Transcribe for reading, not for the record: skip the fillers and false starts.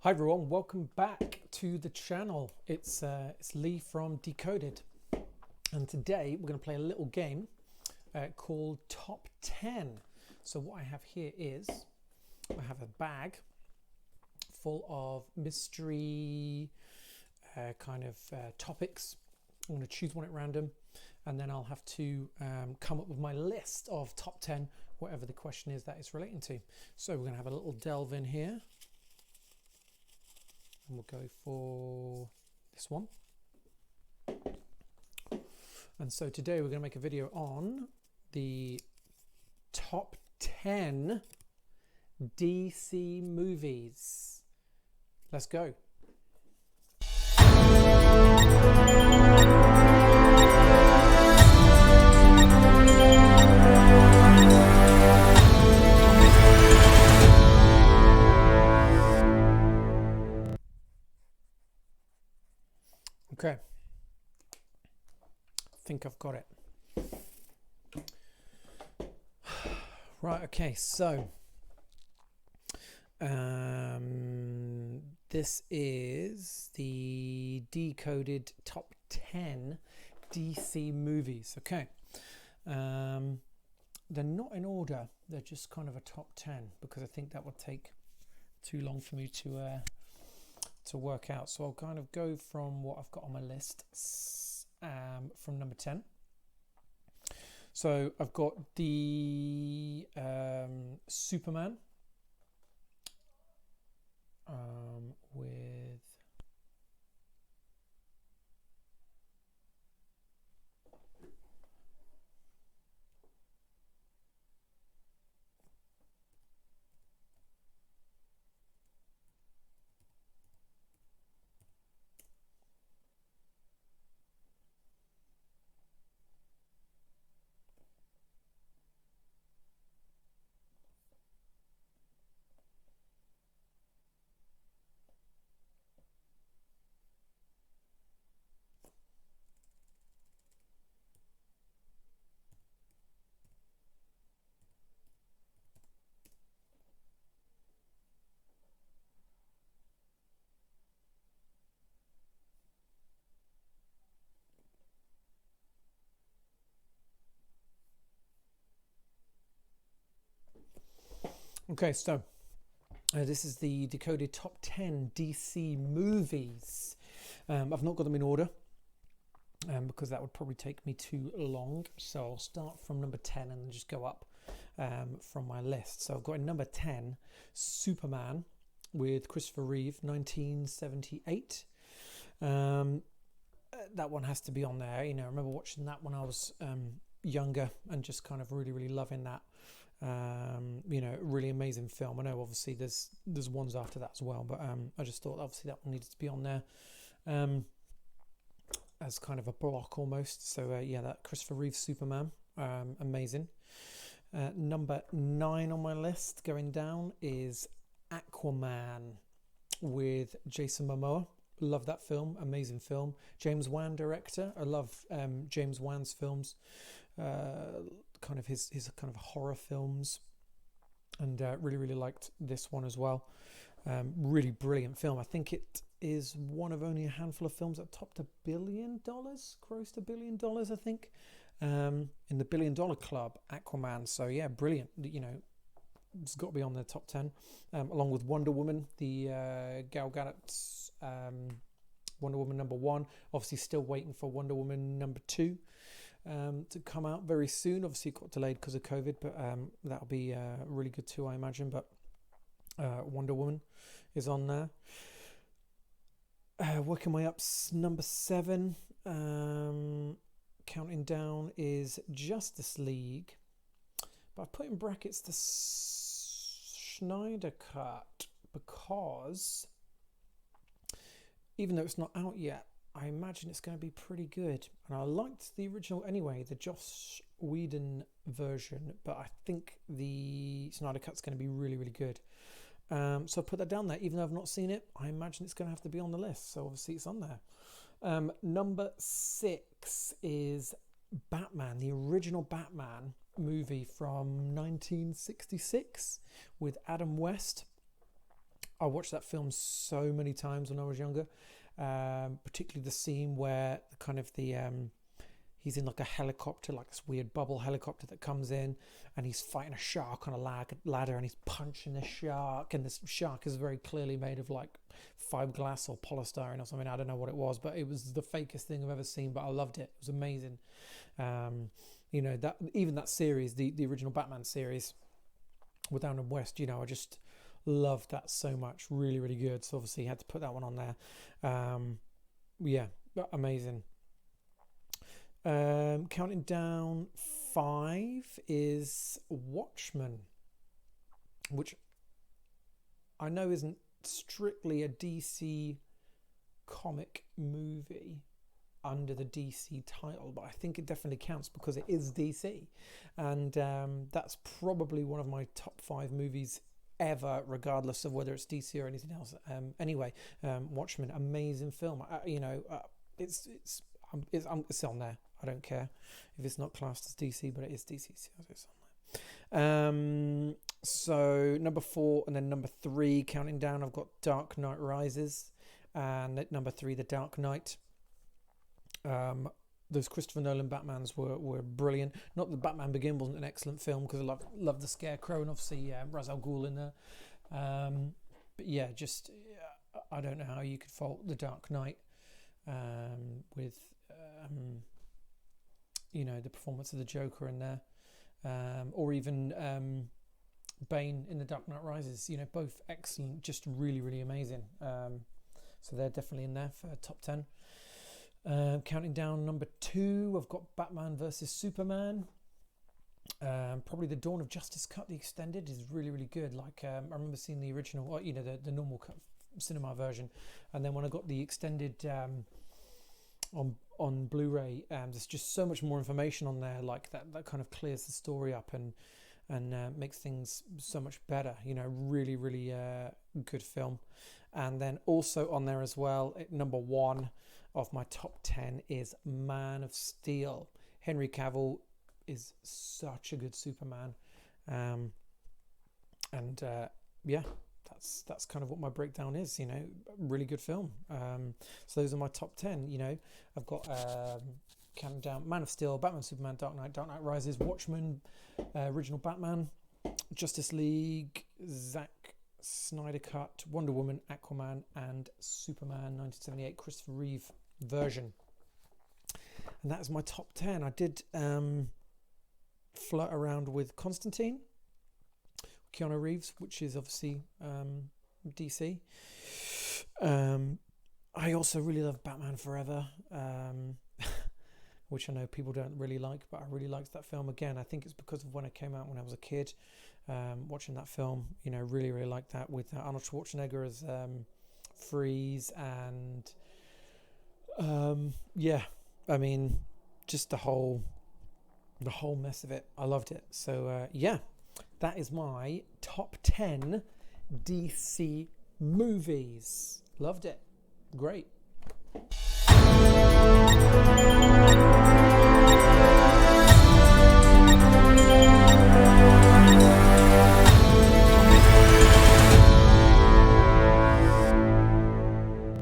Hi everyone, welcome back to the channel. It's Lee from Decoded, and today we're going to play a little game called Top 10. So what I have here is I have a bag full of mystery topics. I'm going to choose one at random, and then I'll have to come up with my list of top 10, whatever the question is that it's relating to. So we're going to have a little delve in here. And we'll go for this one. And so today we're going to make a video on the top 10 DC movies. Let's go. Okay, I think I've got it. Right, okay, so this is the Decoded Top 10 DC movies. Okay, they're not in order, they're just kind of a top 10 because I think that would take too long for me to work out. So I'll kind of go from what I've got on my list from number 10. So I've got the Superman with okay, so this is the Decoded Top 10 DC movies. I've not got them in order because that would probably take me too long. So I'll start from number 10 and then just go up from my list. So I've got in number 10, Superman with Christopher Reeve, 1978. That one has to be on there. You know, I remember watching that when I was younger and just kind of really loving that. You know, really amazing film. I know obviously there's ones after that as well, but I just thought obviously that one needed to be on there as kind of a block almost. So yeah, that Christopher Reeve Superman, amazing. Number 9 on my list going down is Aquaman with Jason Momoa. Love that film, amazing film. James Wan director. I love James Wan's films. Kind of his kind of horror films, and really liked this one as well. Really brilliant film. I think it is one of only a handful of films that topped $1 billion, grossed $1 billion, I think, in the $1 billion club, Aquaman. So yeah, brilliant. You know, it's got to be on the top 10, along with Wonder Woman, the Gal Gadot's Wonder Woman number 1. Obviously still waiting for Wonder Woman number 2 to come out very soon. Obviously it got delayed because of COVID, but that'll be really good too, I imagine. But Wonder Woman is on there. Working my way up, number 7, counting down, is Justice League, but I've put in brackets the Snyder Cut because even though it's not out yet, I imagine it's going to be pretty good. And I liked the original anyway, the Joss Whedon version, but I think the Snyder Cut's going to be really good. So I put that down there. Even though I've not seen it, I imagine it's going to have to be on the list. So obviously it's on there. Number 6 is Batman, the original Batman movie from 1966 with Adam West. I watched that film so many times when I was younger, particularly the scene where he's in like a helicopter, like this weird bubble helicopter that comes in, and he's fighting a shark on a ladder, and he's punching this shark, and this shark is very clearly made of like fiberglass or polystyrene or something. I don't know what it was, but it was the fakest thing I've ever seen, but I loved it. It was amazing. That series, the original Batman series with Down and West, I just loved that so much. Really, really good. So obviously had to put that one on there. Amazing. Counting down 5 is Watchmen, which I know isn't strictly a DC comic movie under the DC title, but I think it definitely counts because it is DC, and that's probably one of my top 5 movies ever, regardless of whether it's DC or anything else. Watchmen, amazing film. It's on there. I don't care if it's not classed as DC, but it is DC, so it's on there. So number 4 and then number 3, counting down, I've got Dark Knight Rises, and at number 3, The Dark Knight. Those Christopher Nolan Batmans were brilliant. Not that Batman Begins wasn't an excellent film, because I love the Scarecrow and obviously Ra's al Ghul in there. But yeah, just I don't know how you could fault The Dark Knight with the performance of the Joker in there, or even Bane in The Dark Knight Rises. Both excellent, just really, really amazing. So they're definitely in there for top 10. Counting down number 2, I've got Batman versus Superman. Probably the Dawn of Justice cut, the extended, is really, really good. Like I remember seeing the original, the normal cut, cinema version, and then when I got the extended on Blu-ray, there's just so much more information on there. Like that kind of clears the story up and makes things so much better. Really, really good film. And then also on there as well, at number 1 of my top 10 is Man of Steel. Henry Cavill is such a good Superman, that's kind of what my breakdown is. Really good film. So those are my top 10. I've got counting down Man of Steel, Batman, Superman, Dark Knight Rises, Watchmen, original Batman, Justice League, Zack Snyder cut, Wonder Woman, Aquaman, and Superman 1978 Christopher Reeve version. And that is my top 10. I did flirt around with Constantine, Keanu Reeves, which is obviously DC. I also really love Batman Forever, which I know people don't really like, but I really liked that film. Again, I think it's because of when it came out when I was a kid, watching that film. Really, really liked that, with Arnold Schwarzenegger as Freeze, and just the whole mess of it. I loved it. So that is my top 10 DC movies. Loved it. Great.